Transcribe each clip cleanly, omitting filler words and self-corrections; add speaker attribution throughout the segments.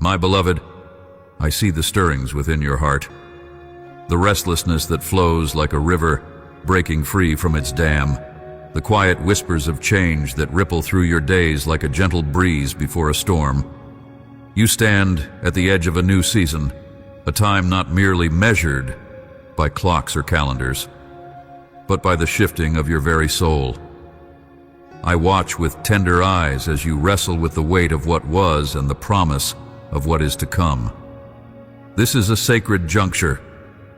Speaker 1: My beloved, I see the stirrings within your heart, the restlessness that flows like a river breaking free from its dam, the quiet whispers of change that ripple through your days like a gentle breeze before a storm. You stand at the edge of a new season, a time not merely measured by clocks or calendars, but by the shifting of your very soul. I watch with tender eyes as you wrestle with the weight of what was and the promise of what is to come. This is a sacred juncture,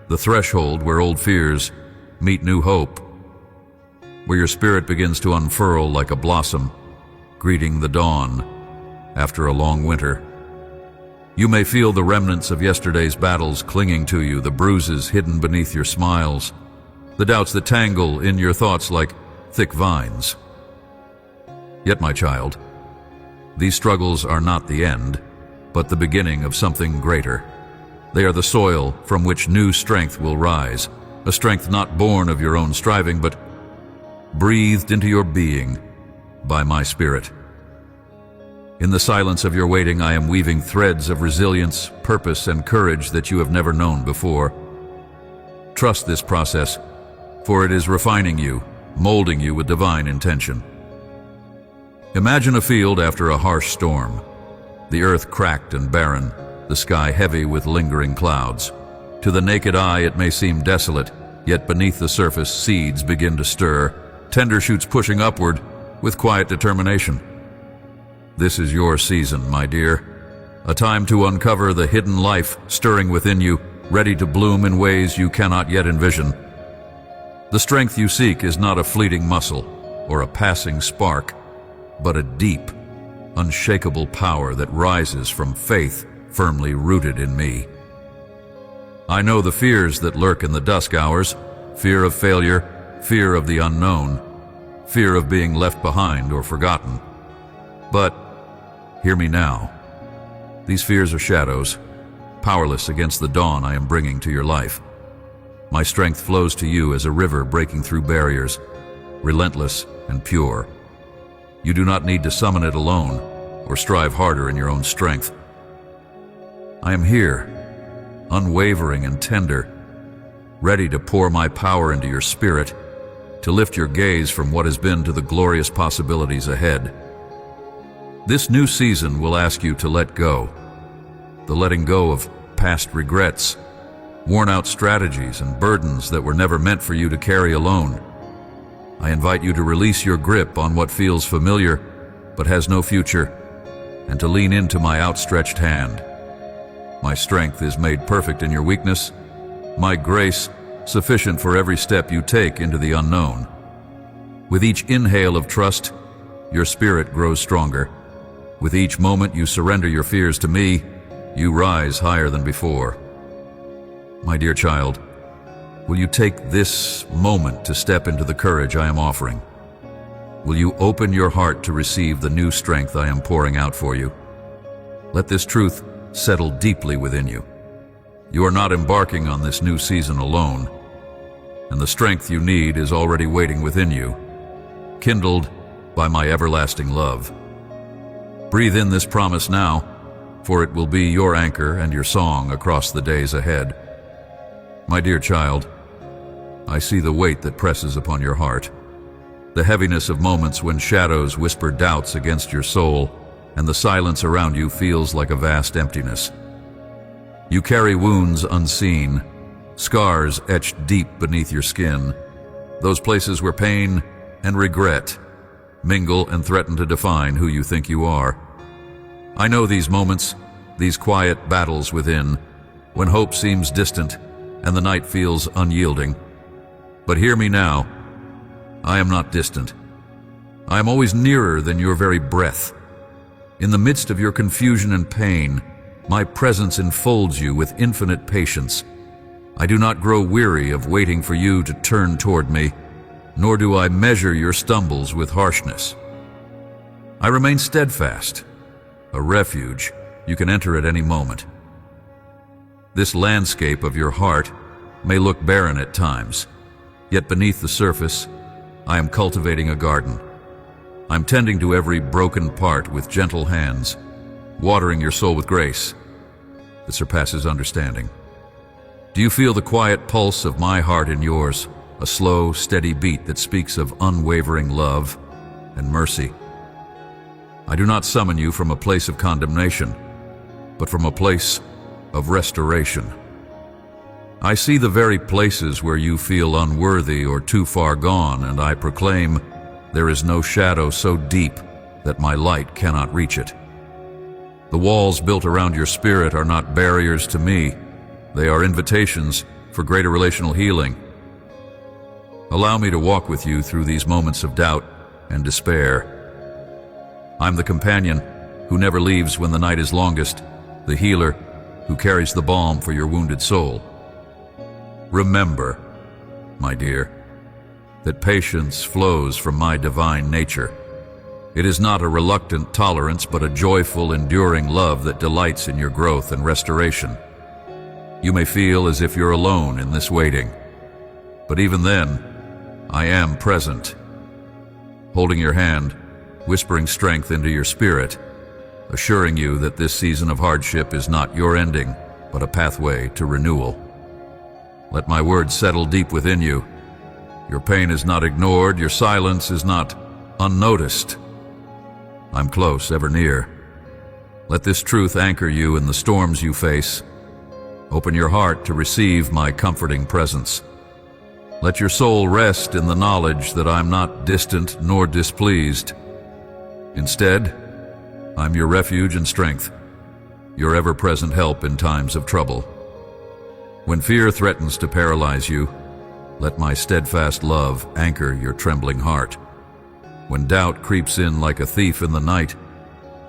Speaker 1: the threshold where old fears meet new hope, where your spirit begins to unfurl like a blossom, greeting the dawn after a long winter. You may feel the remnants of yesterday's battles clinging to you, the bruises hidden beneath your smiles, the doubts that tangle in your thoughts like thick vines. Yet, my child, these struggles are not the end, but the beginning of something greater. They are the soil from which new strength will rise, a strength not born of your own striving, but breathed into your being by my Spirit. In the silence of your waiting, I am weaving threads of resilience, purpose, and courage that you have never known before. Trust this process, for it is refining you, molding you with divine intention. Imagine a field after a harsh storm, the earth cracked and barren, the sky heavy with lingering clouds. To the naked eye it may seem desolate, yet beneath the surface seeds begin to stir, tender shoots pushing upward with quiet determination. This is your season, my dear, a time to uncover the hidden life stirring within you, ready to bloom in ways you cannot yet envision. The strength you seek is not a fleeting muscle or a passing spark, but a deep, unshakable power that rises from faith firmly rooted in me. I know the fears that lurk in the dusk hours, fear of failure, fear of the unknown, fear of being left behind or forgotten. But hear me now. These fears are shadows, powerless against the dawn I am bringing to your life. My strength flows to you as a river breaking through barriers, relentless and pure. You do not need to summon it alone or strive harder in your own strength. I am here, unwavering and tender, ready to pour my power into your spirit, to lift your gaze from what has been to the glorious possibilities ahead. This new season will ask you to let go, the letting go of past regrets, worn-out strategies and burdens that were never meant for you to carry alone. I invite you to release your grip on what feels familiar but has no future, and to lean into my outstretched hand. My strength is made perfect in your weakness, my grace sufficient for every step you take into the unknown. With each inhale of trust, your spirit grows stronger. With each moment you surrender your fears to me, you rise higher than before. My dear child, will you take this moment to step into the courage I am offering? Will you open your heart to receive the new strength I am pouring out for you? Let this truth settle deeply within you. You are not embarking on this new season alone, and the strength you need is already waiting within you, kindled by my everlasting love. Breathe in this promise now, for it will be your anchor and your song across the days ahead. My dear child, I see the weight that presses upon your heart, the heaviness of moments when shadows whisper doubts against your soul, and the silence around you feels like a vast emptiness. You carry wounds unseen, scars etched deep beneath your skin, those places where pain and regret mingle and threaten to define who you think you are. I know these moments, these quiet battles within, when hope seems distant and the night feels unyielding. But hear me now, I am not distant. I am always nearer than your very breath. In the midst of your confusion and pain, my presence enfolds you with infinite patience. I do not grow weary of waiting for you to turn toward me, nor do I measure your stumbles with harshness. I remain steadfast, a refuge you can enter at any moment. This landscape of your heart may look barren at times, yet beneath the surface, I am cultivating a garden. I'm tending to every broken part with gentle hands, watering your soul with grace that surpasses understanding. Do you feel the quiet pulse of my heart in yours, a slow, steady beat that speaks of unwavering love and mercy? I do not summon you from a place of condemnation, but from a place of restoration. I see the very places where you feel unworthy or too far gone, and I proclaim there is no shadow so deep that my light cannot reach it. The walls built around your spirit are not barriers to me. They are invitations for greater relational healing. Allow me to walk with you through these moments of doubt and despair. I'm the companion who never leaves when the night is longest, the healer who carries the balm for your wounded soul. Remember, my dear, that patience flows from my divine nature. It is not a reluctant tolerance, but a joyful, enduring love that delights in your growth and restoration. You may feel as if you're alone in this waiting, but even then, I am present, holding your hand, whispering strength into your spirit, assuring you that this season of hardship is not your ending, but a pathway to renewal. Let my words settle deep within you. Your pain is not ignored, your silence is not unnoticed. I'm close, ever near. Let this truth anchor you in the storms you face. Open your heart to receive my comforting presence. Let your soul rest in the knowledge that I'm not distant nor displeased. Instead, I'm your refuge and strength, your ever-present help in times of trouble. When fear threatens to paralyze you, let my steadfast love anchor your trembling heart. When doubt creeps in like a thief in the night,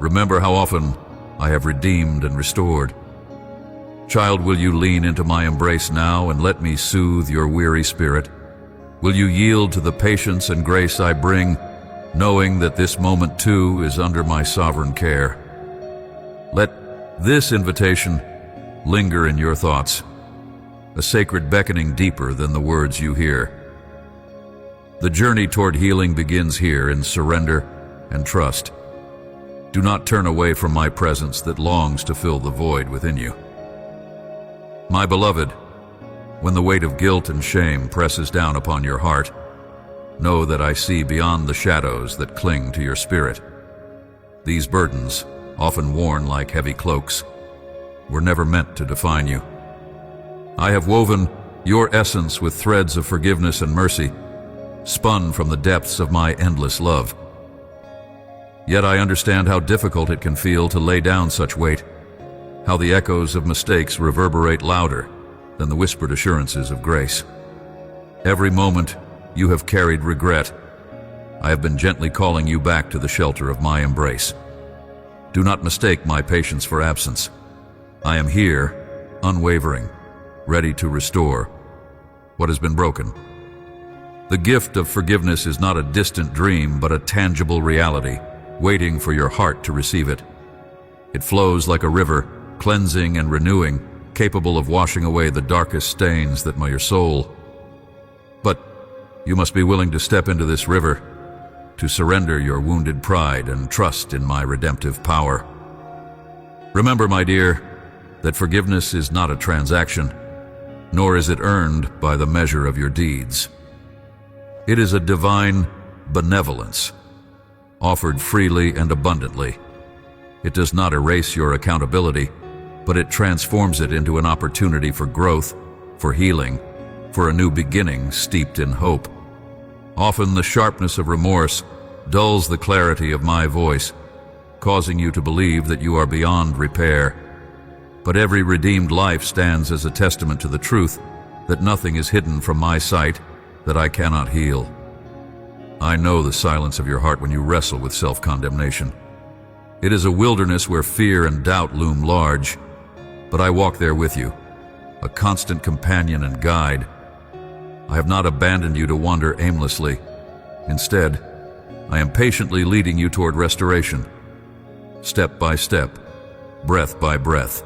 Speaker 1: remember how often I have redeemed and restored. Child, will you lean into my embrace now and let me soothe your weary spirit? Will you yield to the patience and grace I bring, knowing that this moment too is under my sovereign care? Let this invitation linger in your thoughts, a sacred beckoning deeper than the words you hear. The journey toward healing begins here in surrender and trust. Do not turn away from my presence that longs to fill the void within you. My beloved, when the weight of guilt and shame presses down upon your heart, know that I see beyond the shadows that cling to your spirit. These burdens, often worn like heavy cloaks, were never meant to define you. I have woven your essence with threads of forgiveness and mercy, spun from the depths of my endless love. Yet I understand how difficult it can feel to lay down such weight, how the echoes of mistakes reverberate louder than the whispered assurances of grace. Every moment you have carried regret. I have been gently calling you back to the shelter of my embrace. Do not mistake my patience for absence. I am here, unwavering, ready to restore what has been broken. The gift of forgiveness is not a distant dream, but a tangible reality, waiting for your heart to receive it. It flows like a river, cleansing and renewing, capable of washing away the darkest stains that mar your soul. But you must be willing to step into this river, to surrender your wounded pride and trust in my redemptive power. Remember, my dear, that forgiveness is not a transaction, nor is it earned by the measure of your deeds. It is a divine benevolence, offered freely and abundantly. It does not erase your accountability, but it transforms it into an opportunity for growth, for healing, for a new beginning steeped in hope. Often the sharpness of remorse dulls the clarity of my voice, causing you to believe that you are beyond repair. But every redeemed life stands as a testament to the truth that nothing is hidden from my sight that I cannot heal. I know the silence of your heart when you wrestle with self-condemnation. It is a wilderness where fear and doubt loom large, but I walk there with you, a constant companion and guide. I have not abandoned you to wander aimlessly. Instead, I am patiently leading you toward restoration, step by step, breath by breath.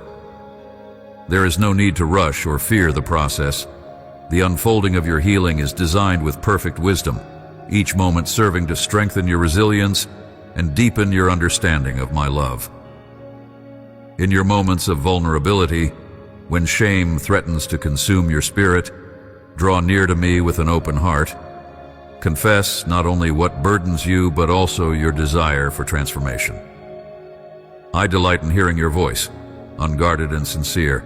Speaker 1: There is no need to rush or fear the process. The unfolding of your healing is designed with perfect wisdom, each moment serving to strengthen your resilience and deepen your understanding of my love. In your moments of vulnerability, when shame threatens to consume your spirit, draw near to me with an open heart. Confess not only what burdens you, but also your desire for transformation. I delight in hearing your voice, unguarded and sincere,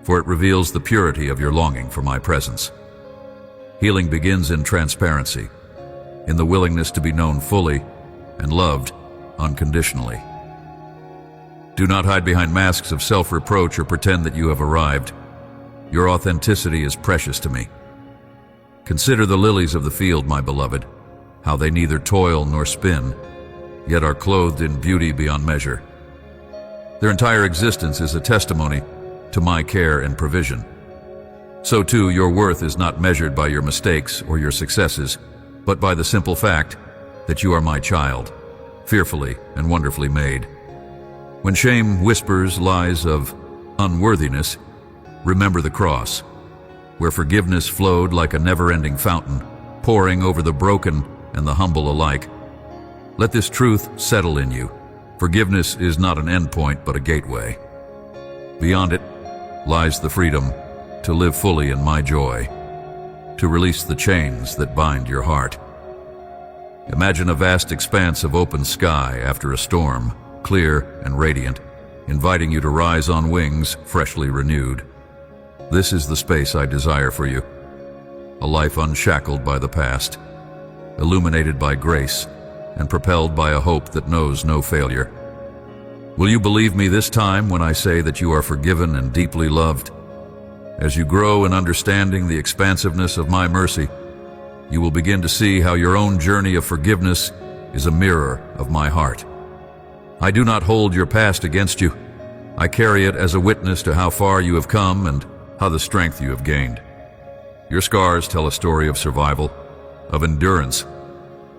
Speaker 1: for it reveals the purity of your longing for my presence. Healing begins in transparency, in the willingness to be known fully and loved unconditionally. Do not hide behind masks of self-reproach or pretend that you have arrived. Your authenticity is precious to me. Consider the lilies of the field, my beloved, how they neither toil nor spin, yet are clothed in beauty beyond measure. Their entire existence is a testimony to my care and provision. So too, your worth is not measured by your mistakes or your successes, but by the simple fact that you are my child, fearfully and wonderfully made. When shame whispers lies of unworthiness, remember the cross, where forgiveness flowed like a never-ending fountain, pouring over the broken and the humble alike. Let this truth settle in you. Forgiveness is not an endpoint, but a gateway. Beyond it lies the freedom to live fully in my joy, to release the chains that bind your heart. Imagine a vast expanse of open sky after a storm, clear and radiant, inviting you to rise on wings freshly renewed. This is the space I desire for you, a life unshackled by the past, illuminated by grace, and propelled by a hope that knows no failure. Will you believe me this time when I say that you are forgiven and deeply loved? As you grow in understanding the expansiveness of my mercy, you will begin to see how your own journey of forgiveness is a mirror of my heart. I do not hold your past against you. I carry it as a witness to how far you have come and how the strength you have gained. Your scars tell a story of survival, of endurance,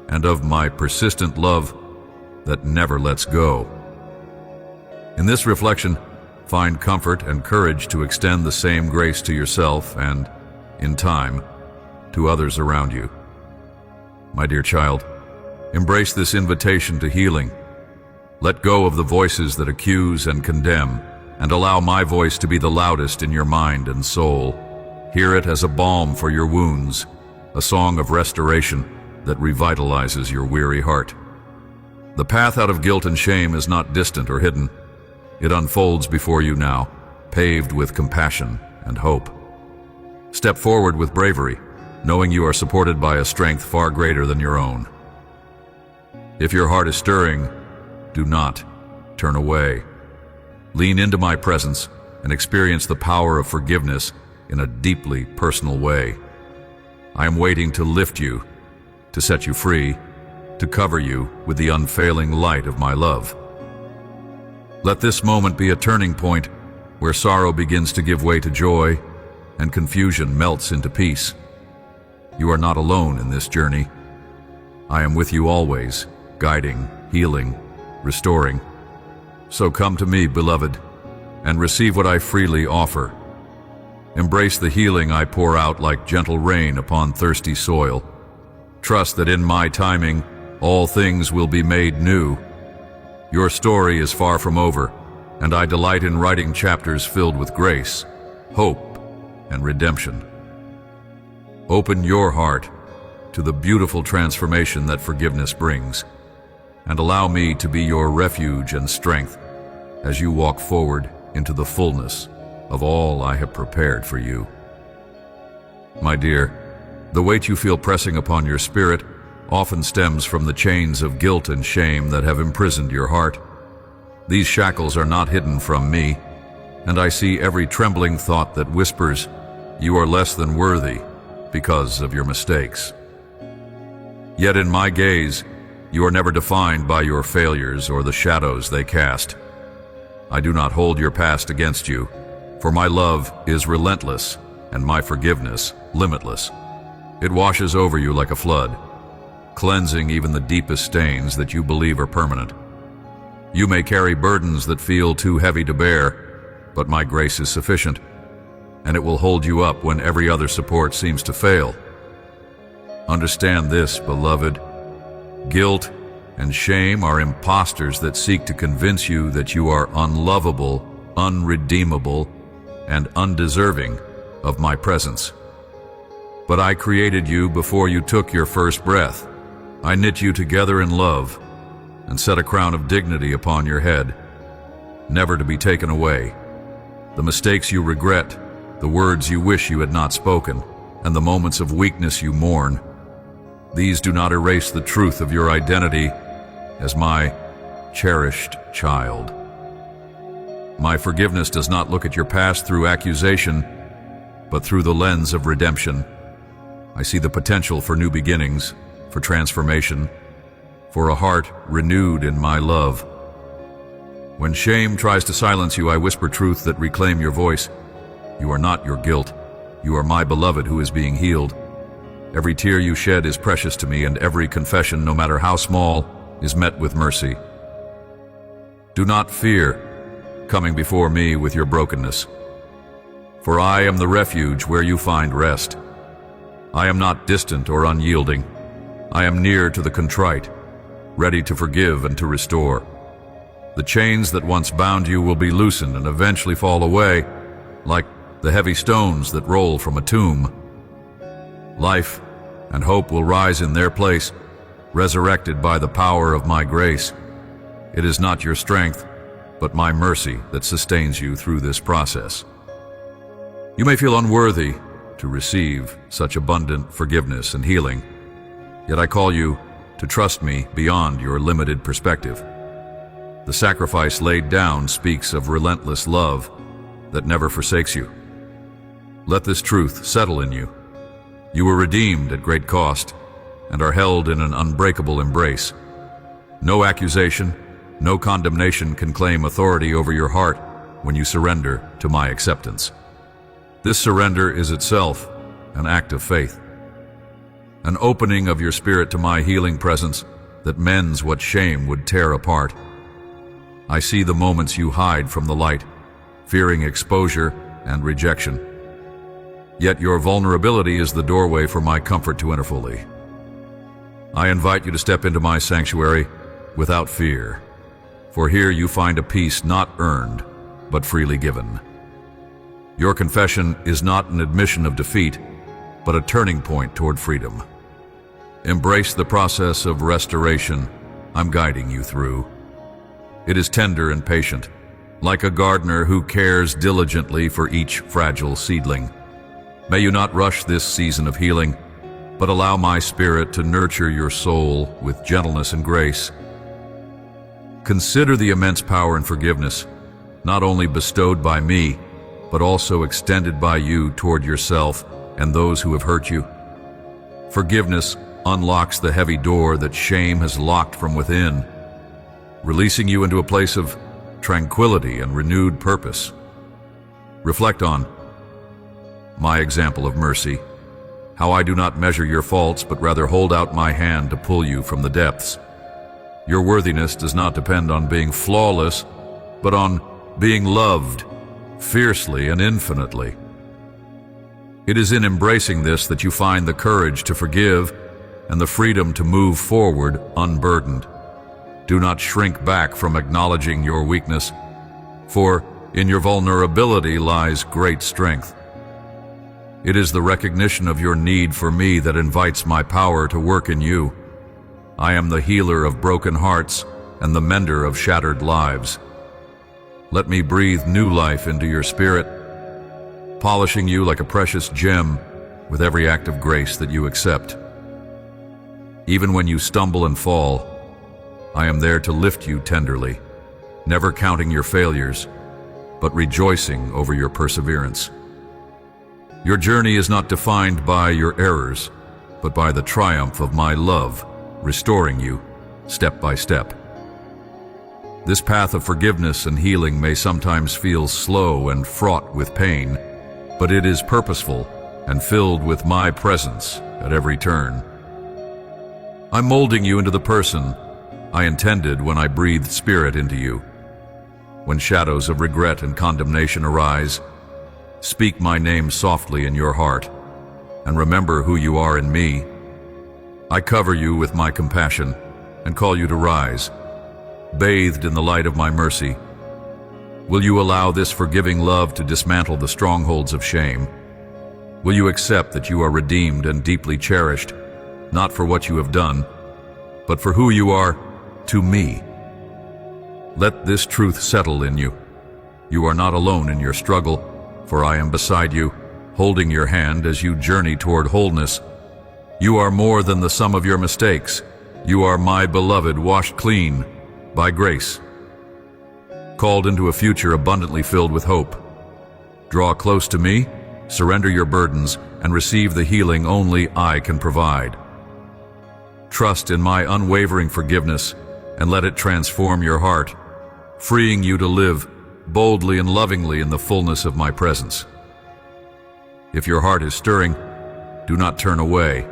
Speaker 1: and of my persistent love that never lets go. In this reflection, find comfort and courage to extend the same grace to yourself and, in time, to others around you. My dear child, embrace this invitation to healing. Let go of the voices that accuse and condemn, and allow my voice to be the loudest in your mind and soul. Hear it as a balm for your wounds, a song of restoration that revitalizes your weary heart. The path out of guilt and shame is not distant or hidden. It unfolds before you now, paved with compassion and hope. Step forward with bravery, knowing you are supported by a strength far greater than your own. If your heart is stirring, do not turn away. Lean into my presence and experience the power of forgiveness in a deeply personal way. I am waiting to lift you, to set you free, to cover you with the unfailing light of my love. Let this moment be a turning point where sorrow begins to give way to joy and confusion melts into peace. You are not alone in this journey. I am with you always, guiding, healing, restoring. So come to me, beloved, and receive what I freely offer. Embrace the healing I pour out like gentle rain upon thirsty soil. Trust that in my timing, all things will be made new. Your story is far from over, and I delight in writing chapters filled with grace, hope, and redemption. Open your heart to the beautiful transformation that forgiveness brings, and allow me to be your refuge and strength as you walk forward into the fullness of all I have prepared for you. My dear, the weight you feel pressing upon your spirit often stems from the chains of guilt and shame that have imprisoned your heart. These shackles are not hidden from me, and I see every trembling thought that whispers, "You are less than worthy because of your mistakes." Yet in my gaze, you are never defined by your failures or the shadows they cast. I do not hold your past against you, for my love is relentless and my forgiveness limitless. It washes over you like a flood, cleansing even the deepest stains that you believe are permanent. You may carry burdens that feel too heavy to bear, but my grace is sufficient, and it will hold you up when every other support seems to fail. Understand this, beloved. Guilt, and shame are impostors that seek to convince you that you are unlovable, unredeemable, and undeserving of my presence. But I created you before you took your first breath. I knit you together in love and set a crown of dignity upon your head, never to be taken away. The mistakes you regret, the words you wish you had not spoken, and the moments of weakness you mourn, these do not erase the truth of your identity as my cherished child. My forgiveness does not look at your past through accusation, but through the lens of redemption. I see the potential for new beginnings, for transformation, for a heart renewed in my love. When shame tries to silence you, I whisper truth that reclaim your voice. You are not your guilt. You are my beloved who is being healed. Every tear you shed is precious to me, and every confession, no matter how small, is met with mercy. Do not fear coming before me with your brokenness, for I am the refuge where you find rest. I am not distant or unyielding. I am near to the contrite, ready to forgive and to restore. The chains that once bound you will be loosened and eventually fall away, like the heavy stones that roll from a tomb. Life and hope will rise in their place, resurrected by the power of my grace. It is not your strength, but my mercy that sustains you through this process. You may feel unworthy to receive such abundant forgiveness and healing, yet I call you to trust me beyond your limited perspective. The sacrifice laid down speaks of relentless love that never forsakes you. Let this truth settle in you. You were redeemed at great cost and are held in an unbreakable embrace. No accusation, no condemnation can claim authority over your heart when you surrender to my acceptance. This surrender is itself an act of faith, an opening of your spirit to my healing presence that mends what shame would tear apart. I see the moments you hide from the light, fearing exposure and rejection. Yet your vulnerability is the doorway for my comfort to enter fully. I invite you to step into my sanctuary without fear, for here you find a peace not earned, but freely given. Your confession is not an admission of defeat, but a turning point toward freedom. Embrace the process of restoration I'm guiding you through. It is tender and patient, like a gardener who cares diligently for each fragile seedling. May you not rush this season of healing, but allow my spirit to nurture your soul with gentleness and grace. Consider the immense power and forgiveness, not only bestowed by me, but also extended by you toward yourself and those who have hurt you. Forgiveness unlocks the heavy door that shame has locked from within, releasing you into a place of tranquility and renewed purpose. Reflect on my example of mercy, how I do not measure your faults, but rather hold out my hand to pull you from the depths. Your worthiness does not depend on being flawless, but on being loved fiercely and infinitely. It is in embracing this that you find the courage to forgive and the freedom to move forward unburdened. Do not shrink back from acknowledging your weakness, for in your vulnerability lies great strength. It is the recognition of your need for me that invites my power to work in you. I am the healer of broken hearts and the mender of shattered lives. Let me breathe new life into your spirit, polishing you like a precious gem with every act of grace that you accept. Even when you stumble and fall, I am there to lift you tenderly, never counting your failures, but rejoicing over your perseverance. Your journey is not defined by your errors, but by the triumph of my love, restoring you step by step. This path of forgiveness and healing may sometimes feel slow and fraught with pain, but it is purposeful and filled with my presence at every turn. I'm molding you into the person I intended when I breathed spirit into you. When shadows of regret and condemnation arise, speak my name softly in your heart, and remember who you are in me. I cover you with my compassion, and call you to rise, bathed in the light of my mercy. Will you allow this forgiving love to dismantle the strongholds of shame? Will you accept that you are redeemed and deeply cherished, not for what you have done, but for who you are to me? Let this truth settle in you. You are not alone in your struggle, for I am beside you, holding your hand as you journey toward wholeness. You are more than the sum of your mistakes. You are my beloved, washed clean by grace, called into a future abundantly filled with hope. Draw close to me, surrender your burdens, and receive the healing only I can provide. Trust in my unwavering forgiveness and let it transform your heart, freeing you to live boldly and lovingly in the fullness of my presence. If your heart is stirring, do not turn away.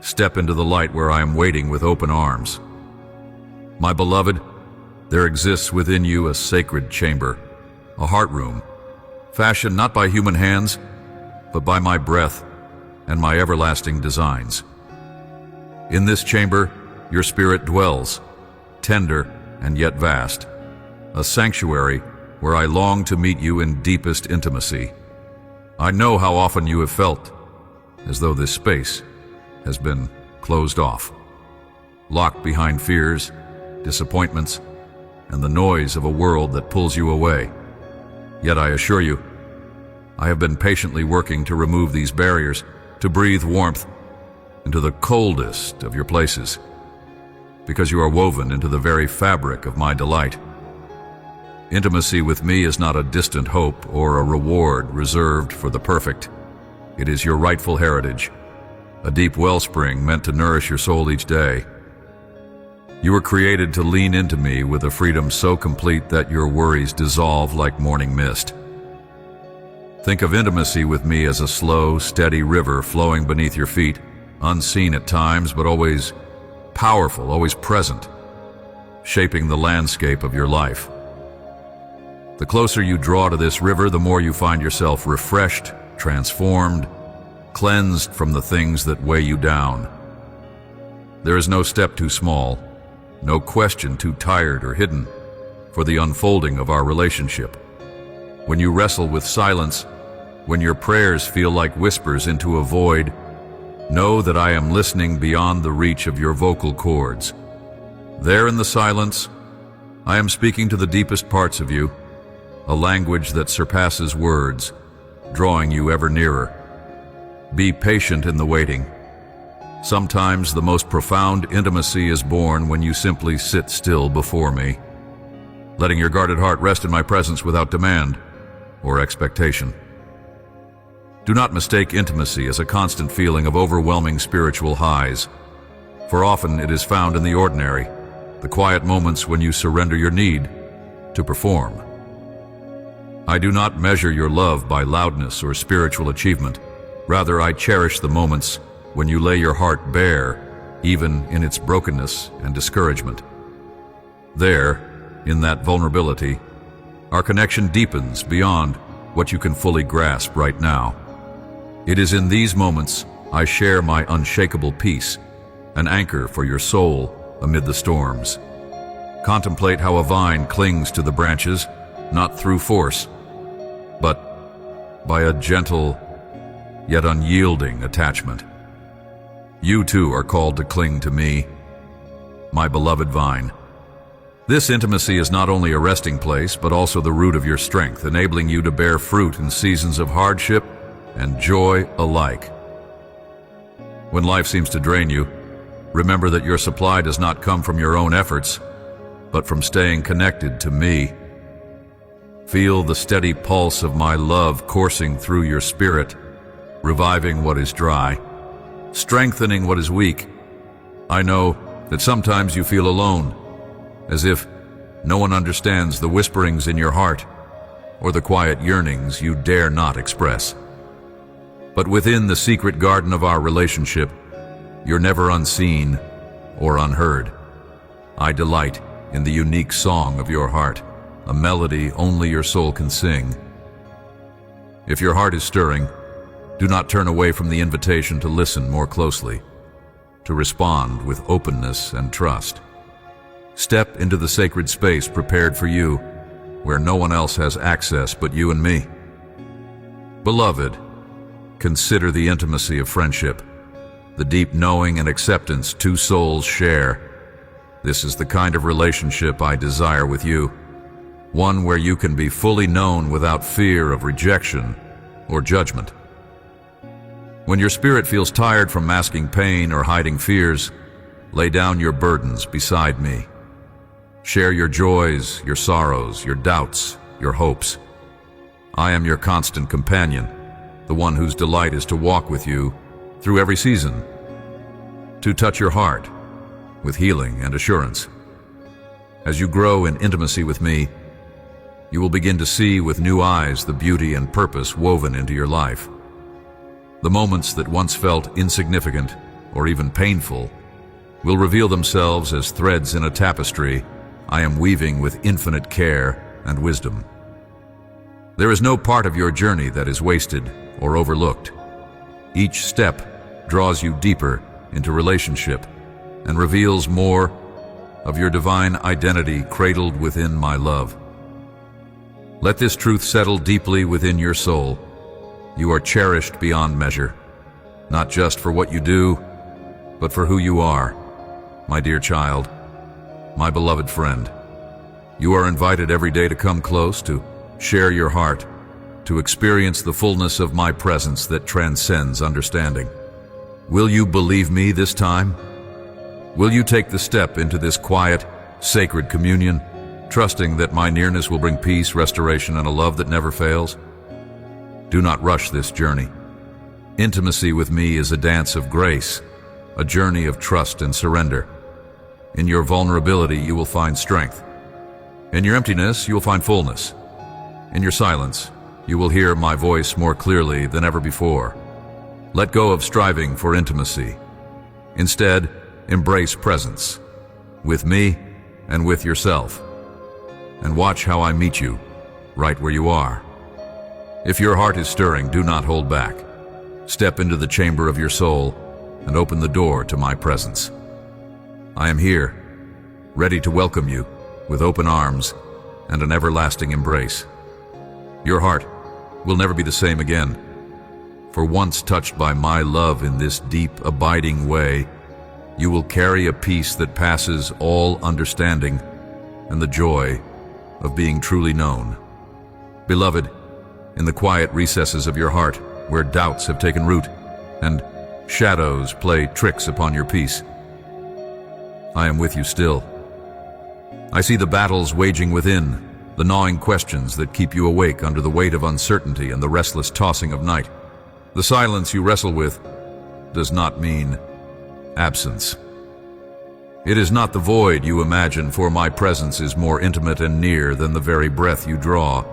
Speaker 1: Step into the light where I am waiting with open arms. My beloved, there exists within you a sacred chamber, a heart room, fashioned not by human hands, but by my breath and my everlasting designs. In this chamber, your spirit dwells, tender and yet vast, a sanctuary where I long to meet you in deepest intimacy. I know how often you have felt as though this space has been closed off, locked behind fears, disappointments, and the noise of a world that pulls you away. Yet I assure you, I have been patiently working to remove these barriers, to breathe warmth into the coldest of your places, because you are woven into the very fabric of my delight. Intimacy with me is not a distant hope or a reward reserved for the perfect. It is your rightful heritage, a deep wellspring meant to nourish your soul each day. You were created to lean into me with a freedom so complete that your worries dissolve like morning mist. Think of intimacy with me as a slow, steady river flowing beneath your feet, unseen at times, but always powerful, always present, shaping the landscape of your life. The closer you draw to this river, the more you find yourself refreshed, transformed, cleansed from the things that weigh you down. There is no step too small, no question too tired or hidden for the unfolding of our relationship. When you wrestle with silence, when your prayers feel like whispers into a void, know that I am listening beyond the reach of your vocal cords. There in the silence, I am speaking to the deepest parts of you, a language that surpasses words, drawing you ever nearer. Be patient in the waiting. Sometimes the most profound intimacy is born when you simply sit still before me, letting your guarded heart rest in my presence without demand or expectation. Do not mistake intimacy as a constant feeling of overwhelming spiritual highs, for often it is found in the ordinary, the quiet moments when you surrender your need to perform. I do not measure your love by loudness or spiritual achievement. Rather, I cherish the moments when you lay your heart bare, even in its brokenness and discouragement. There, in that vulnerability, our connection deepens beyond what you can fully grasp right now. It is in these moments I share my unshakable peace, an anchor for your soul amid the storms. Contemplate how a vine clings to the branches, not through force, but by a gentle yet unyielding attachment. You too are called to cling to me, my beloved vine. This intimacy is not only a resting place, but also the root of your strength, enabling you to bear fruit in seasons of hardship and joy alike. When life seems to drain you, remember that your supply does not come from your own efforts, but from staying connected to me. Feel the steady pulse of my love coursing through your spirit, reviving what is dry, strengthening what is weak. I know that sometimes you feel alone, as if no one understands the whisperings in your heart or the quiet yearnings you dare not express. But within the secret garden of our relationship, you're never unseen or unheard. I delight in the unique song of your heart, a melody only your soul can sing. If your heart is stirring, do not turn away from the invitation to listen more closely, to respond with openness and trust. Step into the sacred space prepared for you, where no one else has access but you and me. Beloved, consider the intimacy of friendship, the deep knowing and acceptance two souls share. This is the kind of relationship I desire with you, one where you can be fully known without fear of rejection or judgment. When your spirit feels tired from masking pain or hiding fears, lay down your burdens beside me. Share your joys, your sorrows, your doubts, your hopes. I am your constant companion, the one whose delight is to walk with you through every season, to touch your heart with healing and assurance. As you grow in intimacy with me, you will begin to see with new eyes the beauty and purpose woven into your life. The moments that once felt insignificant or even painful will reveal themselves as threads in a tapestry I am weaving with infinite care and wisdom. There is no part of your journey that is wasted or overlooked. Each step draws you deeper into relationship and reveals more of your divine identity cradled within my love. Let this truth settle deeply within your soul. You are cherished beyond measure, not just for what you do, but for who you are, my dear child, my beloved friend. You are invited every day to come close, to share your heart, to experience the fullness of my presence that transcends understanding. Will you believe me this time? Will you take the step into this quiet, sacred communion, trusting that my nearness will bring peace, restoration, and a love that never fails? Do not rush this journey. Intimacy with me is a dance of grace, a journey of trust and surrender. In your vulnerability, you will find strength. In your emptiness, you will find fullness. In your silence, you will hear my voice more clearly than ever before. Let go of striving for intimacy. Instead, embrace presence, with me and with yourself. And watch how I meet you, right where you are. If your heart is stirring, do not hold back. Step into the chamber of your soul and open the door to my presence. I am here, ready to welcome you with open arms and an everlasting embrace. Your heart will never be the same again, for once touched by my love in this deep, abiding way, you will carry a peace that passes all understanding and the joy of being truly known. Beloved, in the quiet recesses of your heart, where doubts have taken root and shadows play tricks upon your peace, I am with you still. I see the battles waging within, the gnawing questions that keep you awake under the weight of uncertainty and the restless tossing of night. The silence you wrestle with does not mean absence. It is not the void you imagine, for my presence is more intimate and near than the very breath you draw.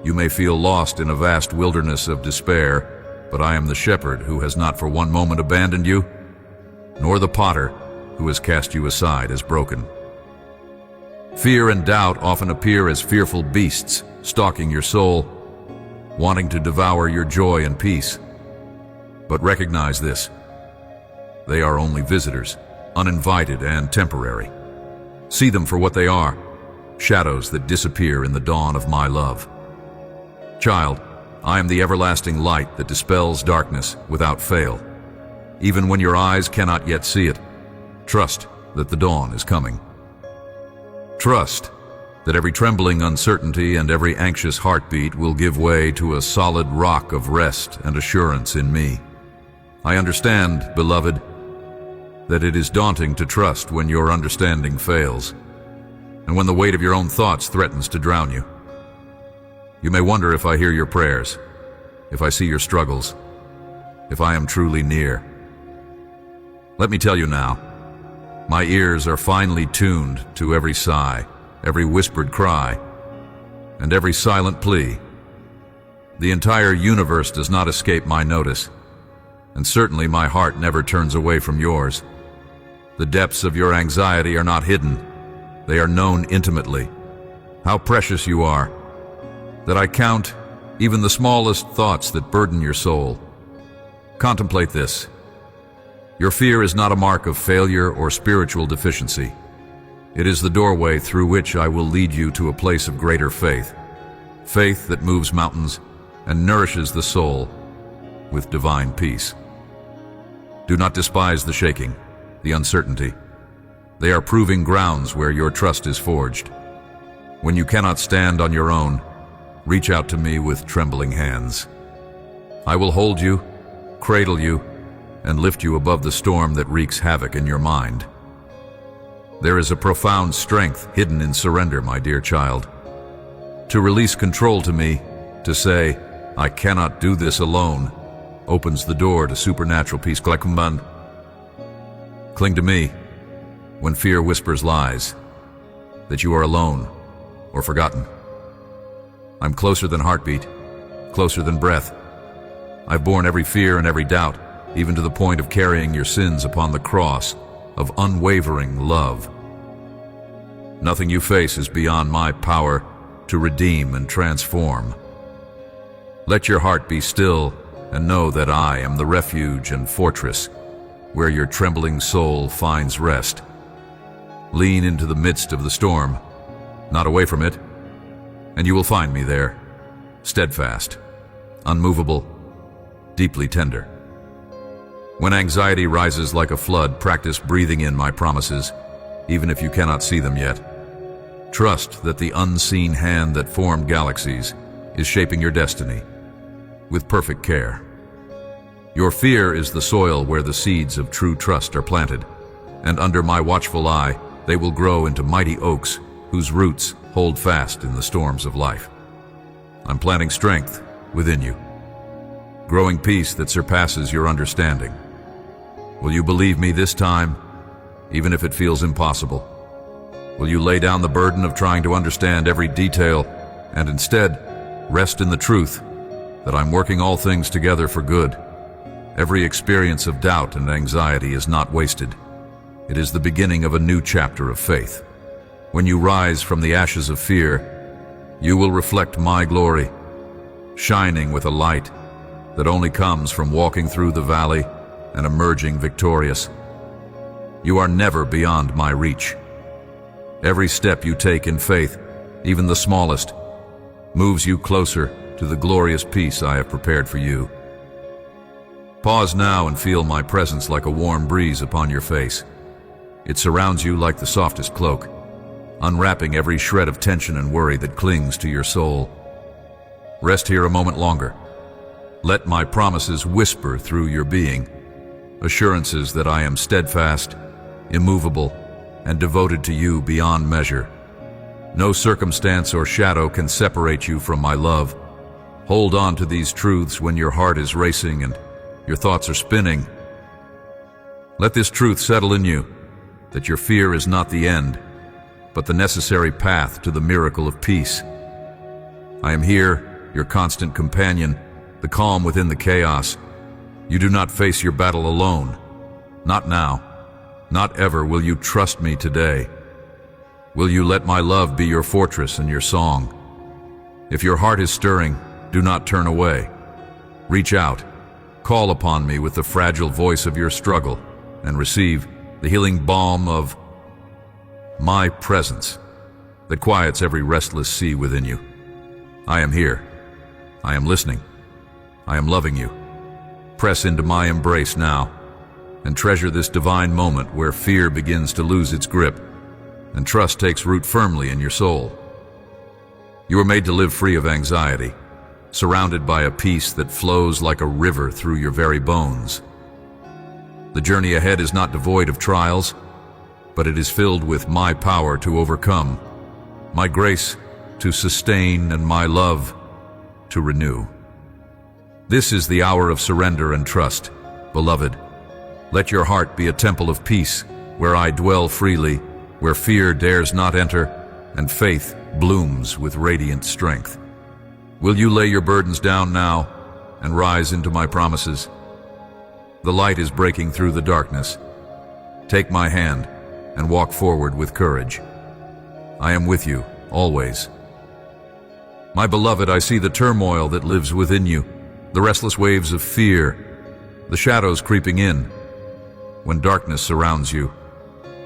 Speaker 1: You may feel lost in a vast wilderness of despair, but I am the shepherd who has not for one moment abandoned you, nor the potter who has cast you aside as broken. Fear and doubt often appear as fearful beasts, stalking your soul, wanting to devour your joy and peace. But recognize this: they are only visitors, uninvited and temporary. See them for what they are, shadows that disappear in the dawn of my love. Child, I am the everlasting light that dispels darkness without fail. Even when your eyes cannot yet see it, trust that the dawn is coming. Trust that every trembling uncertainty and every anxious heartbeat will give way to a solid rock of rest and assurance in me. I understand, beloved, that it is daunting to trust when your understanding fails, and when the weight of your own thoughts threatens to drown you. You may wonder if I hear your prayers, if I see your struggles, if I am truly near. Let me tell you now, my ears are finely tuned to every sigh, every whispered cry, and every silent plea. The entire universe does not escape my notice, and certainly my heart never turns away from yours. The depths of your anxiety are not hidden. They are known intimately. How precious you are, that I count even the smallest thoughts that burden your soul. Contemplate this. Your fear is not a mark of failure or spiritual deficiency. It is the doorway through which I will lead you to a place of greater faith. Faith that moves mountains and nourishes the soul with divine peace. Do not despise the shaking, the uncertainty. They are proving grounds where your trust is forged. When you cannot stand on your own, reach out to me with trembling hands. I will hold you, cradle you, and lift you above the storm that wreaks havoc in your mind. There is a profound strength hidden in surrender, my dear child. To release control to me, to say, I cannot do this alone, opens the door to supernatural peace. Cling to me when fear whispers lies, that you are alone or forgotten. I'm closer than heartbeat, closer than breath. I've borne every fear and every doubt, even to the point of carrying your sins upon the cross of unwavering love. Nothing you face is beyond my power to redeem and transform. Let your heart be still and know that I am the refuge and fortress where your trembling soul finds rest. Lean into the midst of the storm, not away from it, and you will find me there, steadfast, unmovable, deeply tender. When anxiety rises like a flood, practice breathing in my promises, even if you cannot see them yet. Trust that the unseen hand that formed galaxies is shaping your destiny with perfect care. Your fear is the soil where the seeds of true trust are planted, and under my watchful eye, they will grow into mighty oaks whose roots hold fast in the storms of life. I'm planting strength within you, growing peace that surpasses your understanding. Will you believe me this time, even if it feels impossible? Will you lay down the burden of trying to understand every detail and instead rest in the truth that I'm working all things together for good? Every experience of doubt and anxiety is not wasted. It is the beginning of a new chapter of faith. When you rise from the ashes of fear, you will reflect my glory, shining with a light that only comes from walking through the valley and emerging victorious. You are never beyond my reach. Every step you take in faith, even the smallest, moves you closer to the glorious peace I have prepared for you. Pause now and feel my presence like a warm breeze upon your face. It surrounds you like the softest cloak, unwrapping every shred of tension and worry that clings to your soul. Rest here a moment longer. Let my promises whisper through your being, assurances that I am steadfast, immovable, and devoted to you beyond measure. No circumstance or shadow can separate you from my love. Hold on to these truths when your heart is racing and your thoughts are spinning. Let this truth settle in you, that your fear is not the end, but the necessary path to the miracle of peace. I am here, your constant companion, the calm within the chaos. You do not face your battle alone. Not now. Not ever will you trust me today. Will you let my love be your fortress and your song? If your heart is stirring, do not turn away. Reach out, call upon me with the fragile voice of your struggle, and receive the healing balm of my presence that quiets every restless sea within you. I am here. I am listening. I am loving you. Press into my embrace now, and treasure this divine moment where fear begins to lose its grip and trust takes root firmly in your soul. You are made to live free of anxiety, surrounded by a peace that flows like a river through your very bones. The journey ahead is not devoid of trials, but it is filled with my power to overcome, my grace to sustain, and my love to renew. This is the hour of surrender and trust, beloved. Let your heart be a temple of peace, where I dwell freely, where fear dares not enter, and faith blooms with radiant strength. Will you lay your burdens down now and rise into my promises? The light is breaking through the darkness. Take my hand and walk forward with courage. I am with you, always. My beloved, I see the turmoil that lives within you, the restless waves of fear, the shadows creeping in. When darkness surrounds you,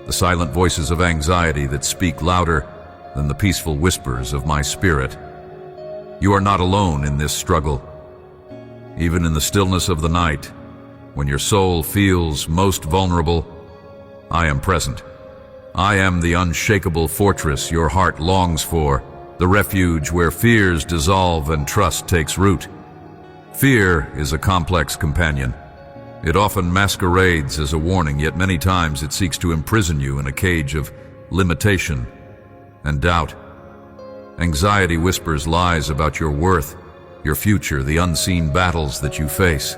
Speaker 1: the silent voices of anxiety that speak louder than the peaceful whispers of my spirit. You are not alone in this struggle. Even in the stillness of the night, when your soul feels most vulnerable, I am present. I am the unshakable fortress your heart longs for, the refuge where fears dissolve and trust takes root. Fear is a complex companion. It often masquerades as a warning, yet many times it seeks to imprison you in a cage of limitation and doubt. Anxiety whispers lies about your worth, your future, the unseen battles that you face.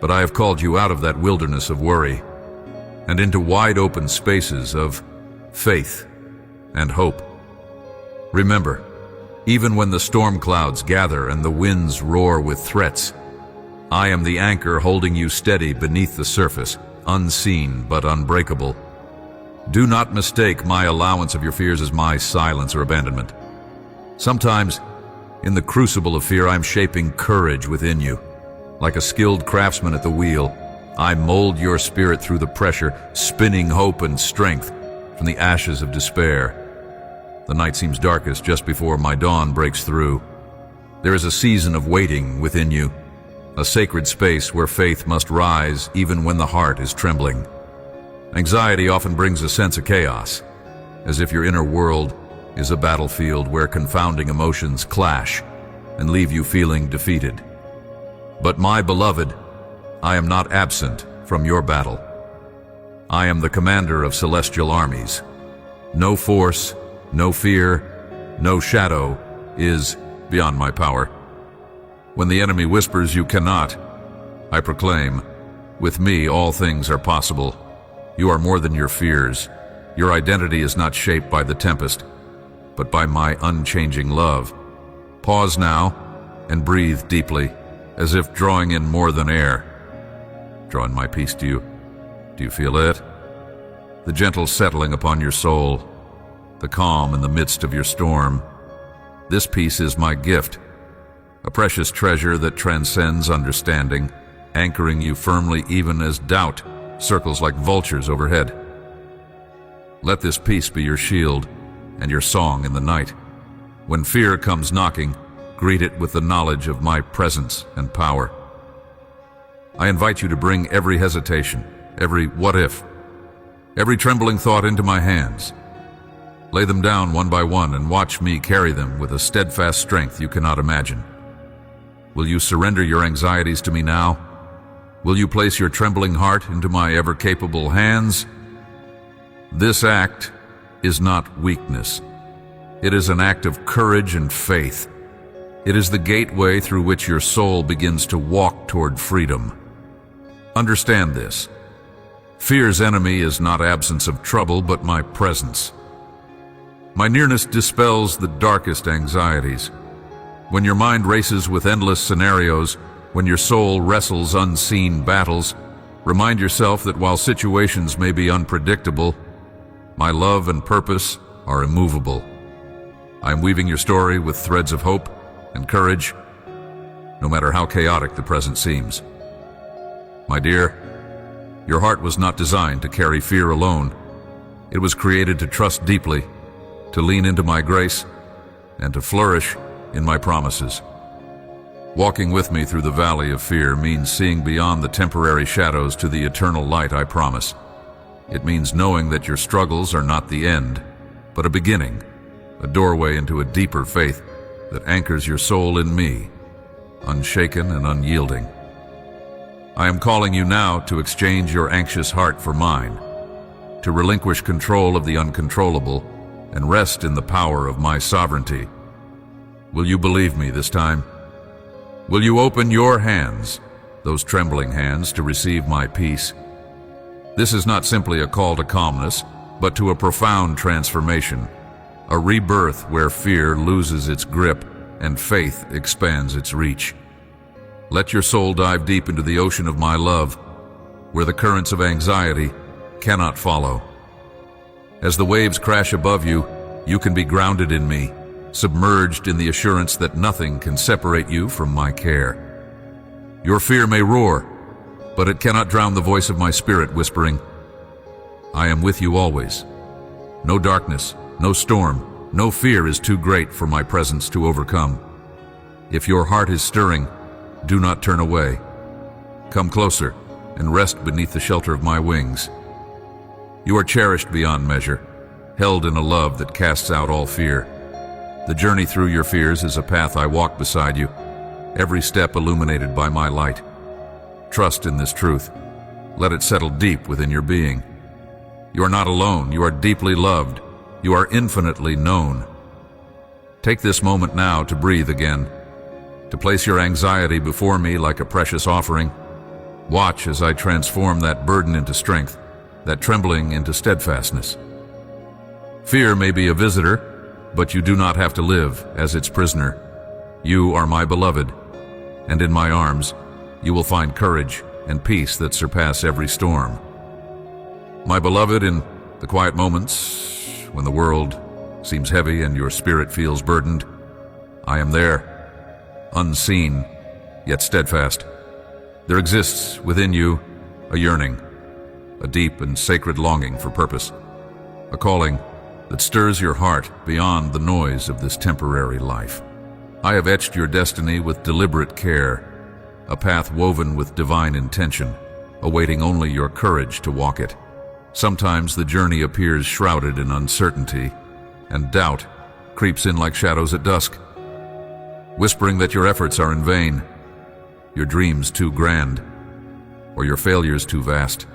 Speaker 1: But I have called you out of that wilderness of worry and into wide open spaces of faith and hope. Remember, even when the storm clouds gather and the winds roar with threats, I am the anchor holding you steady beneath the surface, unseen but unbreakable. Do not mistake my allowance of your fears as my silence or abandonment. Sometimes, in the crucible of fear, I am shaping courage within you. Like a skilled craftsman at the wheel, I mold your spirit through the pressure, spinning hope and strength from the ashes of despair. The night seems darkest just before my dawn breaks through. There is a season of waiting within you, a sacred space where faith must rise even when the heart is trembling. Anxiety often brings a sense of chaos, as if your inner world is a battlefield where confounding emotions clash and leave you feeling defeated. But my beloved, I am not absent from your battle. I am the commander of celestial armies. No force, no fear, no shadow is beyond my power. When the enemy whispers you cannot, I proclaim, with me all things are possible. You are more than your fears. Your identity is not shaped by the tempest, but by my unchanging love. Pause now and breathe deeply, as if drawing in more than air. Drawing my peace to you. Do you feel it? The gentle settling upon your soul, the calm in the midst of your storm. This peace is my gift, a precious treasure that transcends understanding, anchoring you firmly even as doubt circles like vultures overhead. Let this peace be your shield and your song in the night. When fear comes knocking, greet it with the knowledge of my presence and power. I invite you to bring every hesitation, every what if, every trembling thought into my hands. Lay them down one by one and watch me carry them with a steadfast strength you cannot imagine. Will you surrender your anxieties to me now? Will you place your trembling heart into my ever-capable hands? This act is not weakness. It is an act of courage and faith. It is the gateway through which your soul begins to walk toward freedom. Understand this. Fear's enemy is not absence of trouble, but my presence. My nearness dispels the darkest anxieties. When your mind races with endless scenarios, when your soul wrestles unseen battles, remind yourself that while situations may be unpredictable, my love and purpose are immovable. I am weaving your story with threads of hope and courage, no matter how chaotic the present seems. My dear, your heart was not designed to carry fear alone. It was created to trust deeply, to lean into my grace, and to flourish in my promises. Walking with me through the valley of fear means seeing beyond the temporary shadows to the eternal light I promise. It means knowing that your struggles are not the end, but a beginning, a doorway into a deeper faith that anchors your soul in me, unshaken and unyielding. I am calling you now to exchange your anxious heart for mine, to relinquish control of the uncontrollable and rest in the power of my sovereignty. Will you believe me this time? Will you open your hands, those trembling hands, to receive my peace? This is not simply a call to calmness, but to a profound transformation, a rebirth where fear loses its grip and faith expands its reach. Let your soul dive deep into the ocean of my love, where the currents of anxiety cannot follow. As the waves crash above you, you can be grounded in me, submerged in the assurance that nothing can separate you from my care. Your fear may roar, but it cannot drown the voice of my spirit whispering, I am with you always. No darkness, no storm, no fear is too great for my presence to overcome. If your heart is stirring, do not turn away. Come closer and rest beneath the shelter of my wings. You are cherished beyond measure, held in a love that casts out all fear. The journey through your fears is a path I walk beside you, every step illuminated by my light. Trust in this truth. Let it settle deep within your being. You are not alone. You are deeply loved. You are infinitely known. Take this moment now to breathe again, to place your anxiety before me like a precious offering. Watch as I transform that burden into strength, that trembling into steadfastness. Fear may be a visitor, but you do not have to live as its prisoner. You are my beloved, and in my arms you will find courage and peace that surpass every storm. My beloved, in the quiet moments when the world seems heavy and your spirit feels burdened, I am there, unseen yet steadfast. There exists within you a yearning, a deep and sacred longing for purpose, a calling that stirs your heart beyond the noise of this temporary life. I have etched your destiny with deliberate care, a path woven with divine intention, awaiting only your courage to walk it. Sometimes the journey appears shrouded in uncertainty, and doubt creeps in like shadows at dusk, whispering that your efforts are in vain, your dreams too grand, or your failures too vast.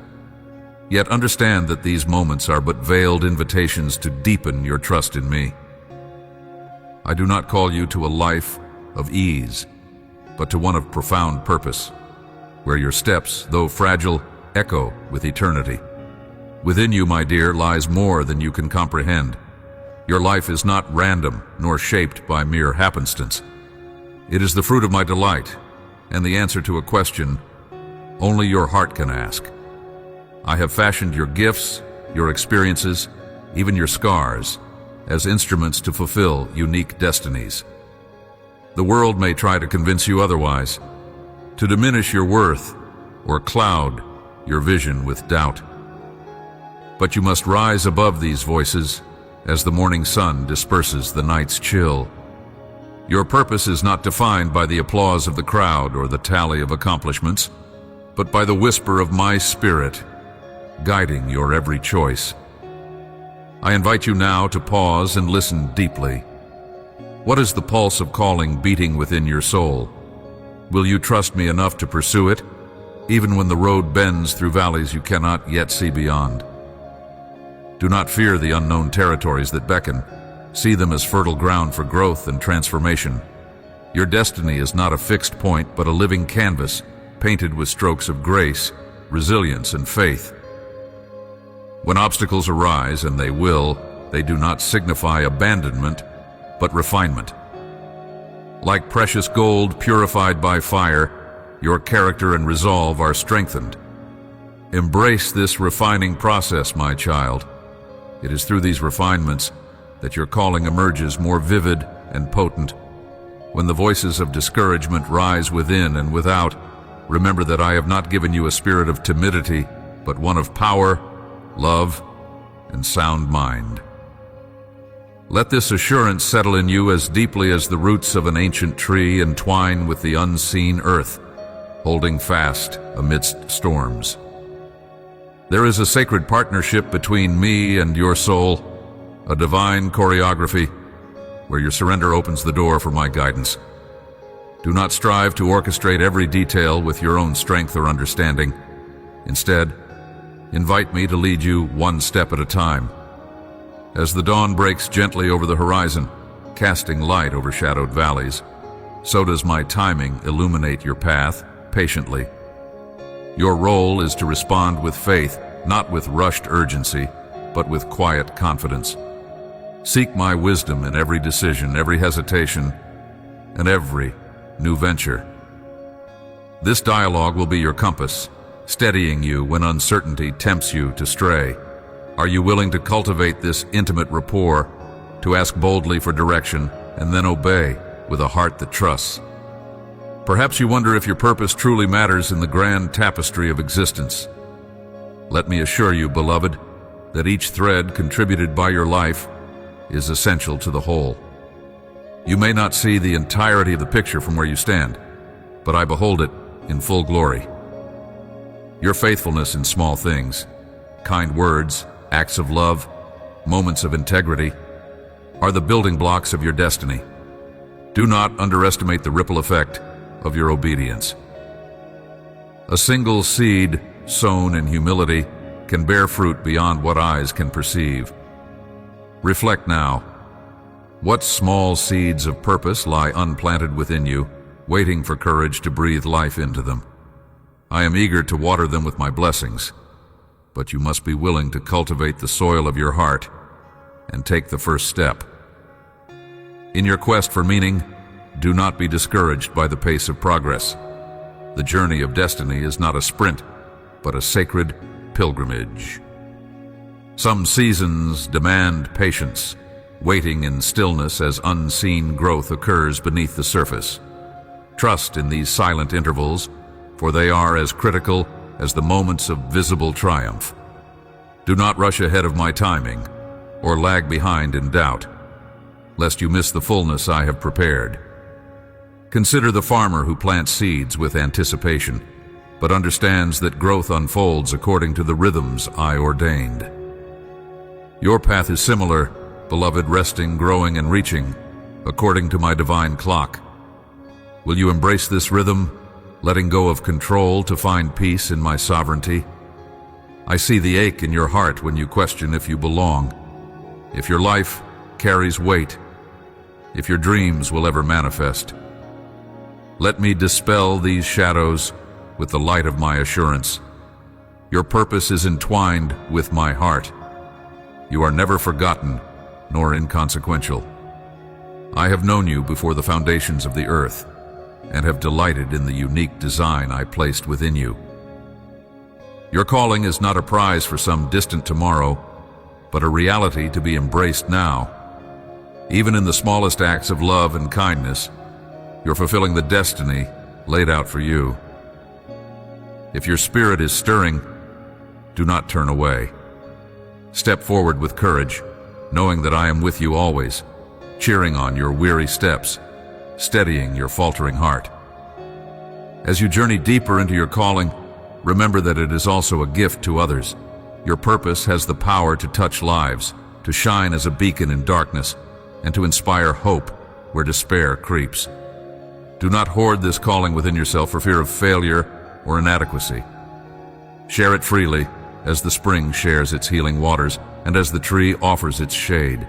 Speaker 1: Yet understand that these moments are but veiled invitations to deepen your trust in me. I do not call you to a life of ease, but to one of profound purpose, where your steps, though fragile, echo with eternity. Within you, my dear, lies more than you can comprehend. Your life is not random nor shaped by mere happenstance. It is the fruit of my delight and the answer to a question only your heart can ask. I have fashioned your gifts, your experiences, even your scars, as instruments to fulfill unique destinies. The world may try to convince you otherwise, to diminish your worth or cloud your vision with doubt. But you must rise above these voices as the morning sun disperses the night's chill. Your purpose is not defined by the applause of the crowd or the tally of accomplishments, but by the whisper of my spirit, guiding your every choice. I invite you now to pause and listen deeply. What is the pulse of calling beating within your soul? Will you trust me enough to pursue it, even when the road bends through valleys you cannot yet see beyond? Do not fear the unknown territories that beckon. See them as fertile ground for growth and transformation. Your destiny is not a fixed point, but a living canvas, painted with strokes of grace, resilience, and faith. When obstacles arise, and they will, they do not signify abandonment, but refinement. Like precious gold purified by fire, your character and resolve are strengthened. Embrace this refining process, my child. It is through these refinements that your calling emerges more vivid and potent. When the voices of discouragement rise within and without, remember that I have not given you a spirit of timidity, but one of power, love, and sound mind. Let this assurance settle in you as deeply as the roots of an ancient tree entwine with the unseen earth, holding fast amidst storms. There is a sacred partnership between me and your soul, a divine choreography where your surrender opens the door for my guidance. Do not strive to orchestrate every detail with your own strength or understanding. Instead, invite me to lead you one step at a time. As the dawn breaks gently over the horizon, casting light over shadowed valleys, so does my timing illuminate your path patiently. Your role is to respond with faith, not with rushed urgency, but with quiet confidence. Seek my wisdom in every decision, every hesitation, and every new venture. This dialogue will be your compass, steadying you when uncertainty tempts you to stray. Are you willing to cultivate this intimate rapport, to ask boldly for direction, and then obey with a heart that trusts? Perhaps you wonder if your purpose truly matters in the grand tapestry of existence. Let me assure you, beloved, that each thread contributed by your life is essential to the whole. You may not see the entirety of the picture from where you stand, but I behold it in full glory. Your faithfulness in small things, kind words, acts of love, moments of integrity, are the building blocks of your destiny. Do not underestimate the ripple effect of your obedience. A single seed sown in humility can bear fruit beyond what eyes can perceive. Reflect now. What small seeds of purpose lie unplanted within you, waiting for courage to breathe life into them? I am eager to water them with my blessings, but you must be willing to cultivate the soil of your heart and take the first step. In your quest for meaning, do not be discouraged by the pace of progress. The journey of destiny is not a sprint, but a sacred pilgrimage. Some seasons demand patience, waiting in stillness as unseen growth occurs beneath the surface. Trust in these silent intervals, for they are as critical as the moments of visible triumph. Do not rush ahead of my timing, or lag behind in doubt, lest you miss the fullness I have prepared. Consider the farmer who plants seeds with anticipation, but understands that growth unfolds according to the rhythms I ordained. Your path is similar, beloved, resting, growing, and reaching, according to my divine clock. Will you embrace this rhythm, letting go of control to find peace in my sovereignty? I see the ache in your heart when you question if you belong, if your life carries weight, if your dreams will ever manifest. Let me dispel these shadows with the light of my assurance. Your purpose is entwined with my heart. You are never forgotten, nor inconsequential. I have known you before the foundations of the earth, and have delighted in the unique design I placed within you. Your calling is not a prize for some distant tomorrow, but a reality to be embraced now. Even in the smallest acts of love and kindness, you're fulfilling the destiny laid out for you. If your spirit is stirring, do not turn away. Step forward with courage, knowing that I am with you always, cheering on your weary steps, steadying your faltering heart. As you journey deeper into your calling, remember that it is also a gift to others. Your purpose has the power to touch lives, to shine as a beacon in darkness, and to inspire hope where despair creeps. Do not hoard this calling within yourself for fear of failure or inadequacy. Share it freely, as the spring shares its healing waters and as the tree offers its shade.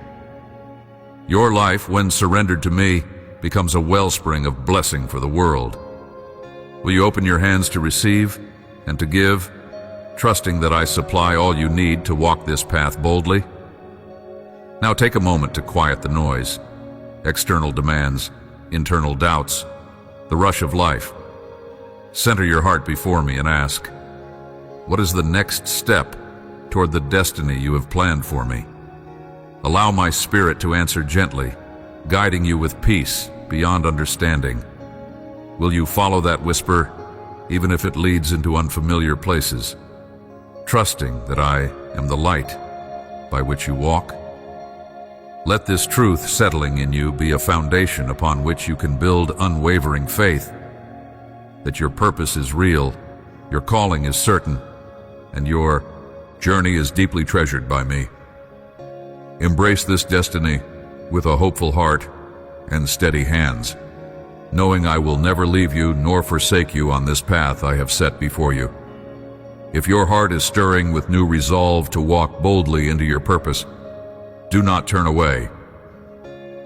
Speaker 1: Your life, when surrendered to me, becomes a wellspring of blessing for the world. Will you open your hands to receive and to give, trusting that I supply all you need to walk this path boldly? Now take a moment to quiet the noise, external demands, internal doubts, the rush of life. Center your heart before me and ask, what is the next step toward the destiny you have planned for me? Allow my spirit to answer gently, guiding you with peace beyond understanding. Will you follow that whisper, even if it leads into unfamiliar places, trusting that I am the light by which you walk? Let this truth settling in you be a foundation upon which you can build unwavering faith, that your purpose is real, your calling is certain, and your journey is deeply treasured by me. Embrace this destiny with a hopeful heart and steady hands, knowing I will never leave you nor forsake you on this path I have set before you. If your heart is stirring with new resolve to walk boldly into your purpose, do not turn away.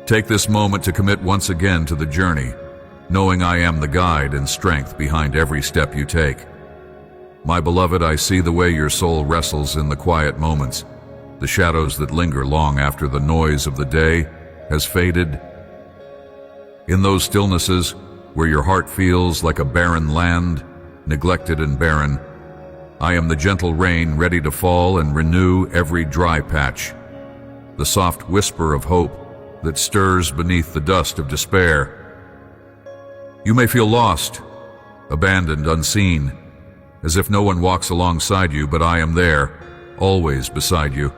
Speaker 1: Take this moment to commit once again to the journey, knowing I am the guide and strength behind every step you take. My beloved, I see the way your soul wrestles in the quiet moments, the shadows that linger long after the noise of the day has faded. In those stillnesses where your heart feels like a barren land, neglected and barren, I am the gentle rain ready to fall and renew every dry patch, the soft whisper of hope that stirs beneath the dust of despair. You may feel lost, abandoned, unseen, as if no one walks alongside you, but I am there, always beside you,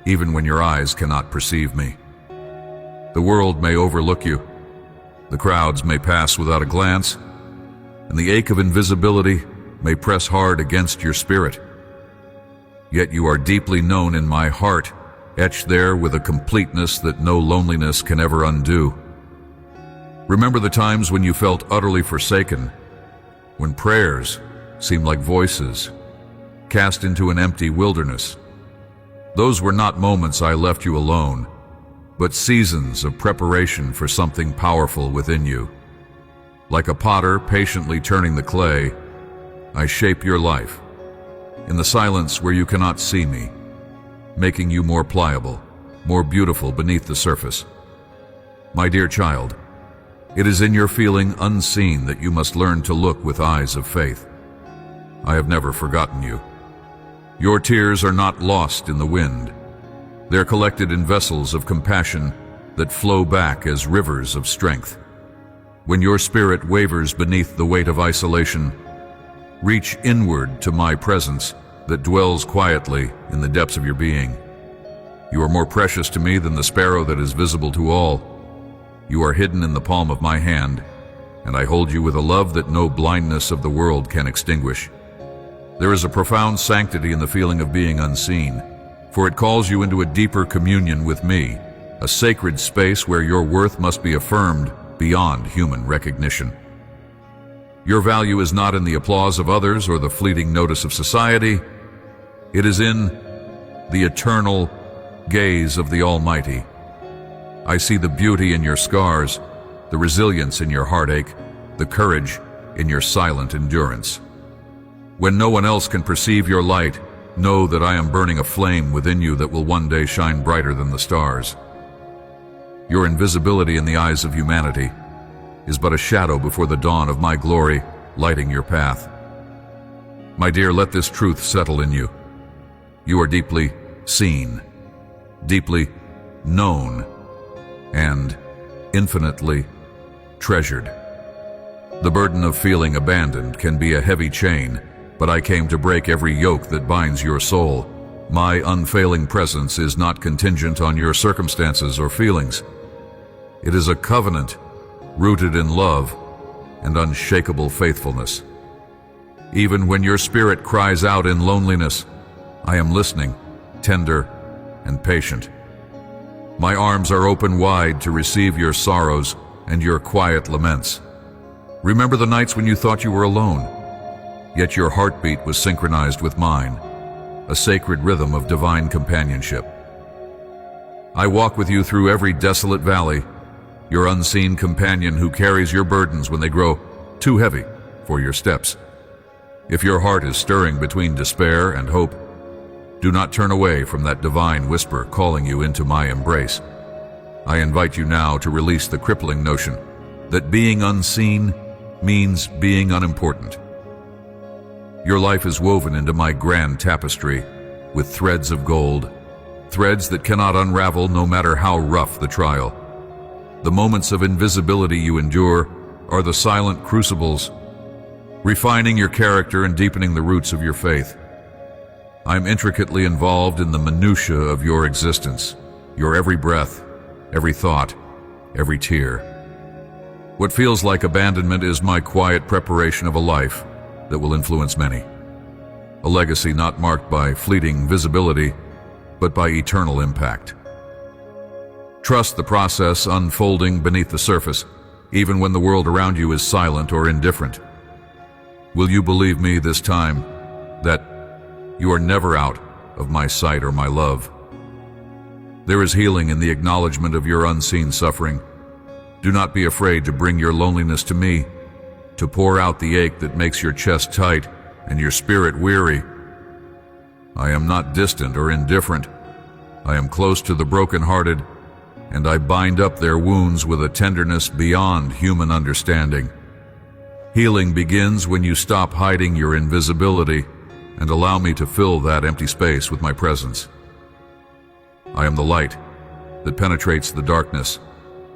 Speaker 1: even when your eyes cannot perceive me. The world may overlook you, the crowds may pass without a glance, and the ache of invisibility may press hard against your spirit. Yet you are deeply known in my heart, etched there with a completeness that no loneliness can ever undo. Remember the times when you felt utterly forsaken, when prayers seemed like voices cast into an empty wilderness. Those were not moments I left you alone, but seasons of preparation for something powerful within you. Like a potter patiently turning the clay, I shape your life, in the silence where you cannot see me, making you more pliable, more beautiful beneath the surface. My dear child, it is in your feeling unseen that you must learn to look with eyes of faith. I have never forgotten you. Your tears are not lost in the wind. They're collected in vessels of compassion that flow back as rivers of strength. When your spirit wavers beneath the weight of isolation, reach inward to my presence that dwells quietly in the depths of your being. You are more precious to me than the sparrow that is visible to all. You are hidden in the palm of my hand, and I hold you with a love that no blindness of the world can extinguish. There is a profound sanctity in the feeling of being unseen, for it calls you into a deeper communion with me, a sacred space where your worth must be affirmed beyond human recognition. Your value is not in the applause of others or the fleeting notice of society. It is in the eternal gaze of the Almighty. I see the beauty in your scars, the resilience in your heartache, the courage in your silent endurance. When no one else can perceive your light, know that I am burning a flame within you that will one day shine brighter than the stars. Your invisibility in the eyes of humanity is but a shadow before the dawn of my glory lighting your path. My dear, let this truth settle in you. You are deeply seen, deeply known, and infinitely treasured. The burden of feeling abandoned can be a heavy chain, but I came to break every yoke that binds your soul. My unfailing presence is not contingent on your circumstances or feelings. It is a covenant rooted in love and unshakable faithfulness. Even when your spirit cries out in loneliness, I am listening, tender and patient. My arms are open wide to receive your sorrows and your quiet laments. Remember the nights when you thought you were alone, yet your heartbeat was synchronized with mine, a sacred rhythm of divine companionship. I walk with you through every desolate valley, your unseen companion who carries your burdens when they grow too heavy for your steps. If your heart is stirring between despair and hope, do not turn away from that divine whisper calling you into my embrace. I invite you now to release the crippling notion that being unseen means being unimportant. Your life is woven into my grand tapestry with threads of gold, threads that cannot unravel no matter how rough the trial. The moments of invisibility you endure are the silent crucibles, refining your character and deepening the roots of your faith. I'm intricately involved in the minutiae of your existence, your every breath, every thought, every tear. What feels like abandonment is my quiet preparation of a life that will influence many. A legacy not marked by fleeting visibility, but by eternal impact. Trust the process unfolding beneath the surface, even when the world around you is silent or indifferent. Will you believe me this time that you are never out of my sight or my love? There is healing in the acknowledgement of your unseen suffering. Do not be afraid to bring your loneliness to me, to pour out the ache that makes your chest tight and your spirit weary. I am not distant or indifferent. I am close to the brokenhearted, and I bind up their wounds with a tenderness beyond human understanding. Healing begins when you stop hiding your invisibility and allow me to fill that empty space with my presence. I am the light that penetrates the darkness,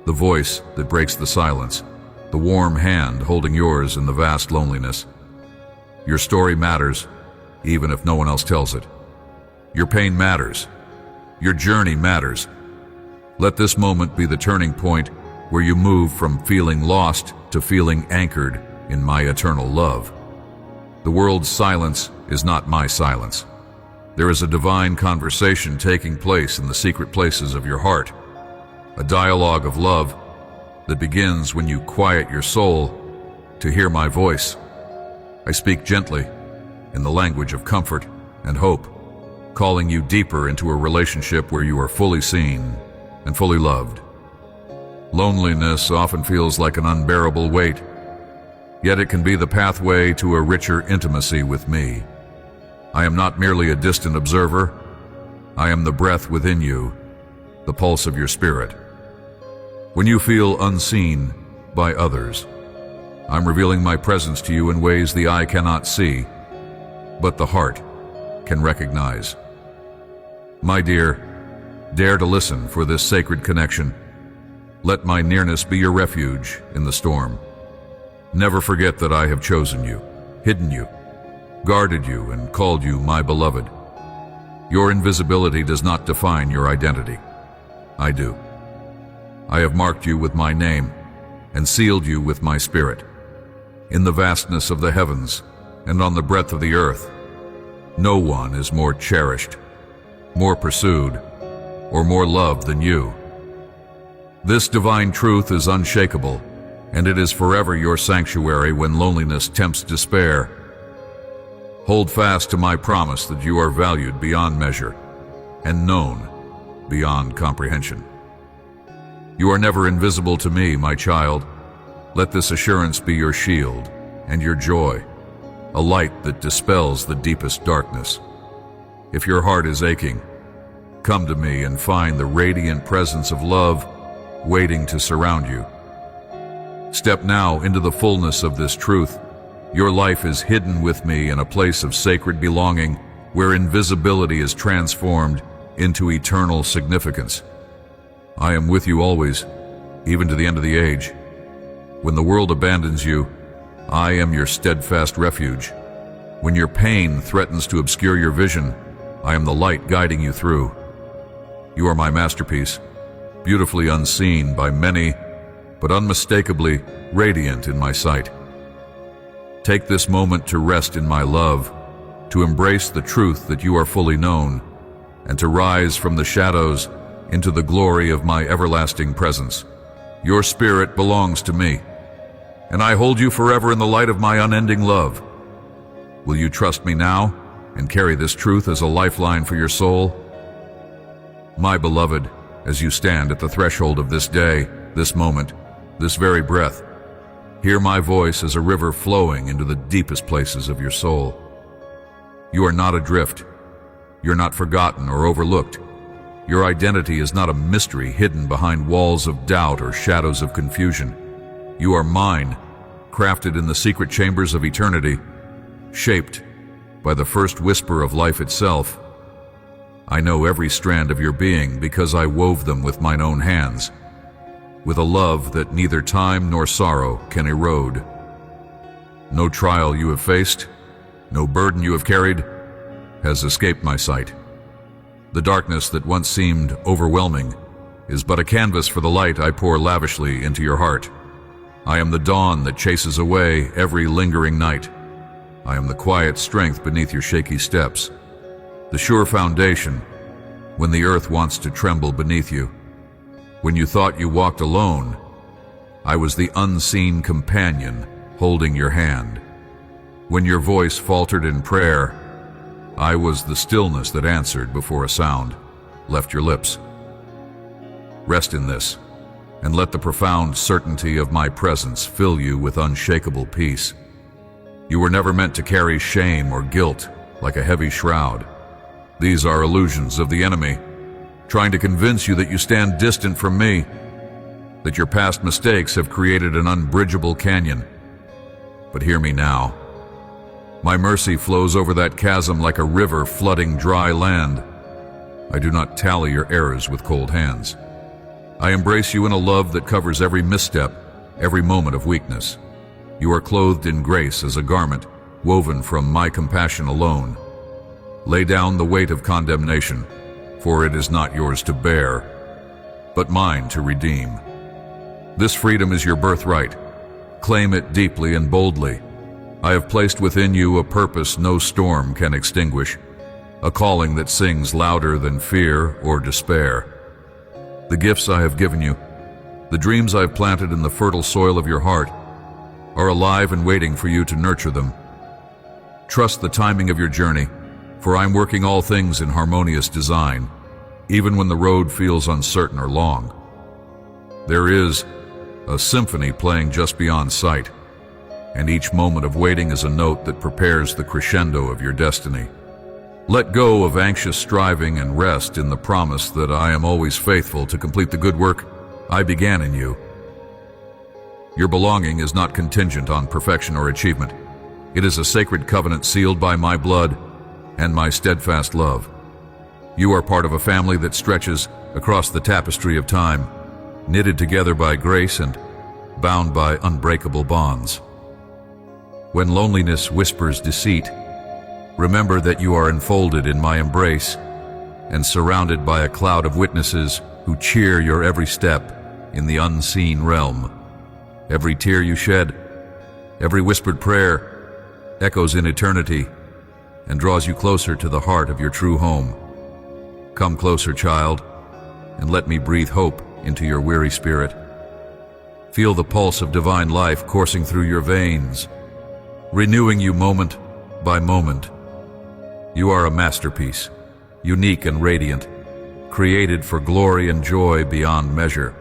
Speaker 1: the voice that breaks the silence, the warm hand holding yours in the vast loneliness. Your story matters, even if no one else tells it. Your pain matters. Your journey matters. Let this moment be the turning point where you move from feeling lost to feeling anchored in my eternal love. The world's silence is not my silence. There is a divine conversation taking place in the secret places of your heart, a dialogue of love that begins when you quiet your soul to hear my voice. I speak gently, in the language of comfort and hope, calling you deeper into a relationship where you are fully seen and fully loved. Loneliness often feels like an unbearable weight, yet it can be the pathway to a richer intimacy with me. I am not merely a distant observer. I am the breath within you, the pulse of your spirit. When you feel unseen by others, I'm revealing my presence to you in ways the eye cannot see, but the heart can recognize. My dear, dare to listen for this sacred connection. Let my nearness be your refuge in the storm. Never forget that I have chosen you, hidden you, guarded you, and called you my beloved. Your invisibility does not define your identity. I do. I have marked you with my name and sealed you with my spirit. In the vastness of the heavens and on the breadth of the earth, no one is more cherished, more pursued, or more loved than you. This divine truth is unshakable, and it is forever your sanctuary when loneliness tempts despair. Hold fast to my promise that you are valued beyond measure and known beyond comprehension. You are never invisible to me, my child. Let this assurance be your shield and your joy, a light that dispels the deepest darkness. If your heart is aching, come to me and find the radiant presence of love waiting to surround you. Step now into the fullness of this truth. Your life is hidden with me in a place of sacred belonging where invisibility is transformed into eternal significance. I am with you always, even to the end of the age. When the world abandons you, I am your steadfast refuge. When your pain threatens to obscure your vision, I am the light guiding you through. You are my masterpiece, beautifully unseen by many, but unmistakably radiant in my sight. Take this moment to rest in my love, to embrace the truth that you are fully known, and to rise from the shadows into the glory of my everlasting presence. Your spirit belongs to me, and I hold you forever in the light of my unending love. Will you trust me now and carry this truth as a lifeline for your soul? My beloved, as you stand at the threshold of this day, this moment, this very breath, hear my voice as a river flowing into the deepest places of your soul. You are not adrift. You're not forgotten or overlooked. Your identity is not a mystery hidden behind walls of doubt or shadows of confusion. You are mine, crafted in the secret chambers of eternity, shaped by the first whisper of life itself. I know every strand of your being because I wove them with mine own hands, with a love that neither time nor sorrow can erode. No trial you have faced, no burden you have carried, has escaped my sight. The darkness that once seemed overwhelming is but a canvas for the light I pour lavishly into your heart. I am the dawn that chases away every lingering night. I am the quiet strength beneath your shaky steps, the sure foundation when the earth wants to tremble beneath you. When you thought you walked alone, I was the unseen companion holding your hand. When your voice faltered in prayer, I was the stillness that answered before a sound left your lips. Rest in this, and let the profound certainty of my presence fill you with unshakable peace. You were never meant to carry shame or guilt like a heavy shroud. These are illusions of the enemy, trying to convince you that you stand distant from me, that your past mistakes have created an unbridgeable canyon. But hear me now. My mercy flows over that chasm like a river flooding dry land. I do not tally your errors with cold hands. I embrace you in a love that covers every misstep, every moment of weakness. You are clothed in grace as a garment, woven from my compassion alone. lay down the weight of condemnation, for it is not yours to bear, but mine to redeem. This freedom is your birthright. Claim it deeply and boldly. I have placed within you a purpose no storm can extinguish, a calling that sings louder than fear or despair. The gifts I have given you, the dreams I have planted in the fertile soil of your heart, are alive and waiting for you to nurture them. Trust the timing of your journey, for I am working all things in harmonious design, even when the road feels uncertain or long. There is a symphony playing just beyond sight, and each moment of waiting is a note that prepares the crescendo of your destiny. Let go of anxious striving and rest in the promise that I am always faithful to complete the good work I began in you. Your belonging is not contingent on perfection or achievement. It is a sacred covenant sealed by my blood and my steadfast love. You are part of a family that stretches across the tapestry of time, knitted together by grace and bound by unbreakable bonds. When loneliness whispers deceit, remember that you are enfolded in my embrace and surrounded by a cloud of witnesses who cheer your every step in the unseen realm. Every tear you shed, every whispered prayer, echoes in eternity and draws you closer to the heart of your true home. Come closer, child, and let me breathe hope into your weary spirit. Feel the pulse of divine life coursing through your veins, renewing you moment by moment. You are a masterpiece, unique and radiant, created for glory and joy beyond measure.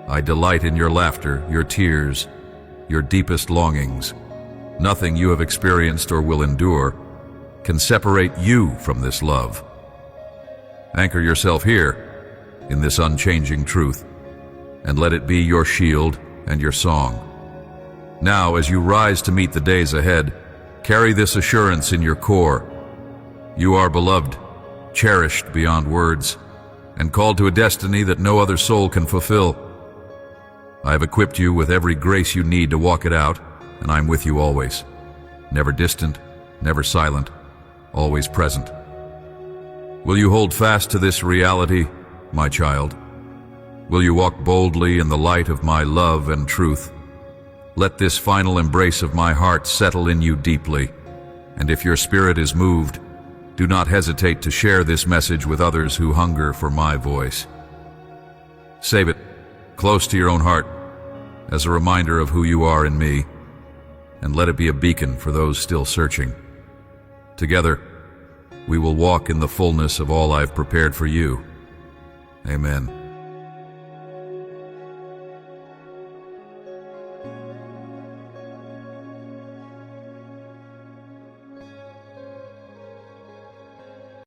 Speaker 1: I delight in your laughter, your tears, your deepest longings. Nothing you have experienced or will endure can separate you from this love. Anchor yourself here, in this unchanging truth, and let it be your shield and your song. Now, as you rise to meet the days ahead, carry this assurance in your core. You are beloved, cherished beyond words, and called to a destiny that no other soul can fulfill. I have equipped you with every grace you need to walk it out, and I am with you always. Never distant, never silent, always present. Will you hold fast to this reality, my child? Will you walk boldly in the light of my love and truth? Let this final embrace of my heart settle in you deeply, and if your spirit is moved, do not hesitate to share this message with others who hunger for my voice. Save it close to your own heart as a reminder of who you are in me, and let it be a beacon for those still searching. Together, we will walk in the fullness of all I've prepared for you. Amen.